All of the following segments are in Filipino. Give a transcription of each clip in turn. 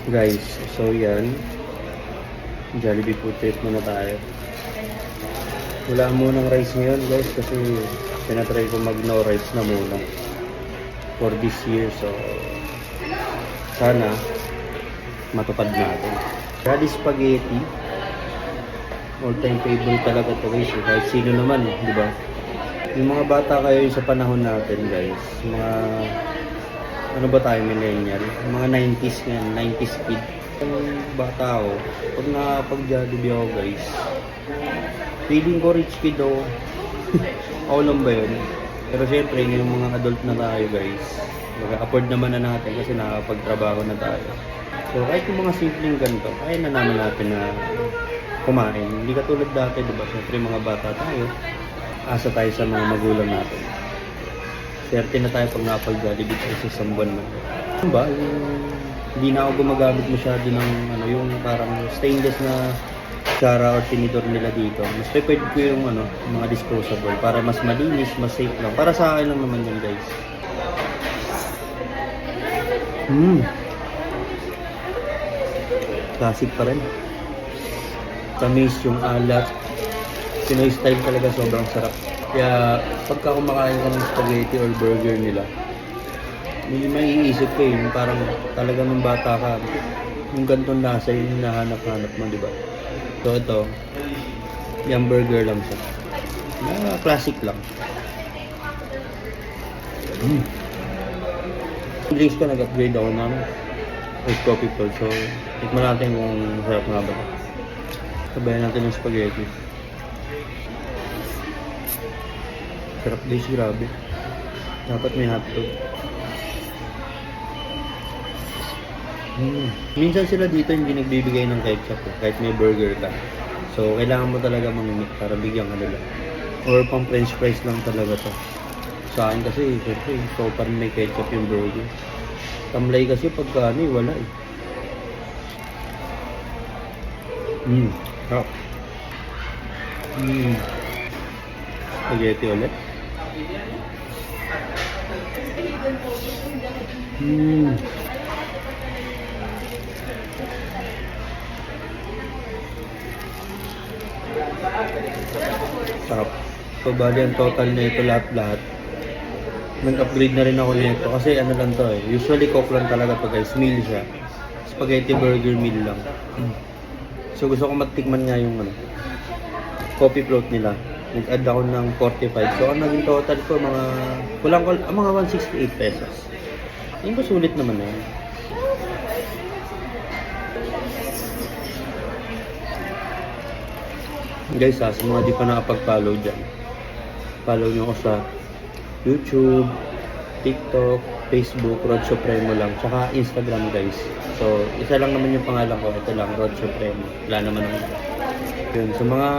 Guys, so yan. Jollibee food trip muna tayo. Wala munang rice ngayon guys kasi tinatry ko mag no rice na muna for this year. So sana matupad natin. Daddy spaghetti. All time favorite talaga to guys. Kahit sino naman, di ba? Yung mga bata kayo sa panahon natin guys. Mga ano ba tayo, millennial? Mga 90s yan, 90s kid. Yung bata ako, pag nakapag-Jollibee ako guys, feeling ko rich kid ako. Ako lang ba yun? Pero syempre, yung mga adult na tayo guys, mag-afford naman na natin kasi nakapagtrabaho na tayo. So kahit yung mga simpleng ganito, kaya na naman natin na kumain. Hindi katulad dati, diba? Syempre mga bata tayo, asa tayo sa mga magulang natin. Swerte na tayo pag napag-Jollibee tayo sa isang buwan na. Ano ba? Hindi na ako gumagamit masyado ng yung parang stainless na kutsara or tinidor nila dito. Mas prepared ko yung mga disposable para mas malinis, mas safe lang. Para sa akin lang naman yun guys. Classic pa rin. Tamis yung alat. Pinoy style talaga, sobrang sarap. Kaya pagka kumakain ka ng spaghetti or burger nila, may maiisip ko yung parang talaga nung bata ka, yung ganitong lasa yung hinahanap-hanap mo, di ba? So ito, yung burger lang siya. Classic lang. Drinks ko, nag-upgrade ako ng ice coffee po. So, tikman natin kung sarap nga ba. Sabayan natin yung spaghetti. Sarap guys, grabe. Dapat may hotdog. Minsan sila dito hindi nagbibigay ng ketchup kahit may burger ka. So, kailangan mo talaga mamimik para bigyan ka nila. Or pang french fries lang talaga to. Sa akin kasi, syempre, so parang may ketchup yung burger. Tamlay kasi pagka wala eh. Sarap. Spaghetti ulit. Sarap. So bali ang total na ito lahat-lahat. Nag-upgrade na rin ako nito kasi ano lang to eh. Usually coke lang talaga to guys. Meal siya. Spaghetti burger meal lang. So gusto ko matikman nga yung coffee float nila. Nag-add ako ng 45. So ang naging total ko mga mga 168 pesos. Yung sulit naman eh. Guys sa mga di pa nakapag-follow dyan, follow nyo ako sa YouTube, TikTok, Facebook, Rod Supremo lang, tsaka Instagram guys. So isa lang naman yung pangalan ko, ito lang, Rod Supremo. Wala naman naman. Yun, sa mga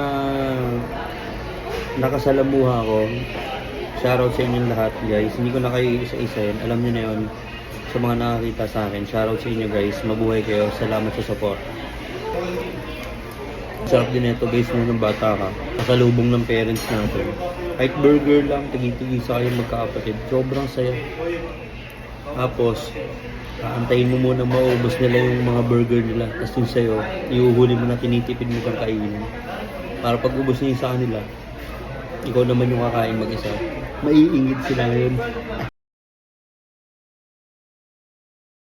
nakasalamuha ko, shoutout sa inyong lahat guys. Hindi ko na kayo isa-isa yun, alam nyo na yun. Sa mga nakakita sa akin, shoutout sa inyo guys. Mabuhay kayo, salamat sa support. Sarap din ito guys nung bata ka, kasalubong ng parents natin. Kahit burger lang, tigi-tigi sa kayo magkakapatid. Sobrang saya. Tapos, aantayin mo muna maubos nila yung mga burger nila. Tapos yung sayo, iuhuli mo na tinitipid mo kang kainin. Para pag ubos niya sa kanila, ikaw naman yung kakain mag-isa. Maiingit sila ngayon.